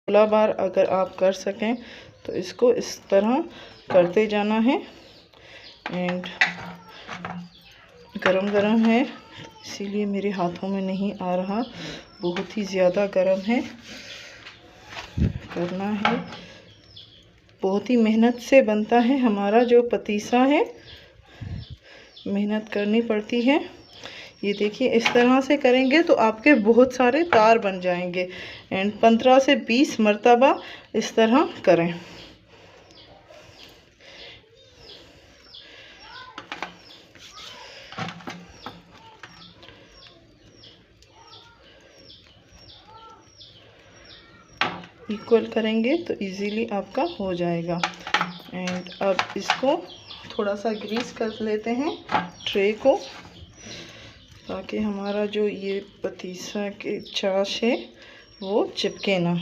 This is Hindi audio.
16 बार अगर आप कर सकें तो इसको इस तरह करते जाना है। एंड गरम गरम है इसीलिए मेरे हाथों में नहीं आ रहा, बहुत ही ज़्यादा गरम है। करना है, बहुत ही मेहनत से बनता है हमारा जो पतीसा है, मेहनत करनी पड़ती है। ये देखिए इस तरह से करेंगे तो आपके बहुत सारे तार बन जाएंगे। एंड 15 से 20 मरतबा इस तरह करें। इक्वल करेंगे तो इजीली आपका हो जाएगा। एंड अब इसको थोड़ा सा ग्रीस कर लेते हैं ट्रे को, ताकि हमारा जो ये पतीसा के चाश है वो चिपके ना।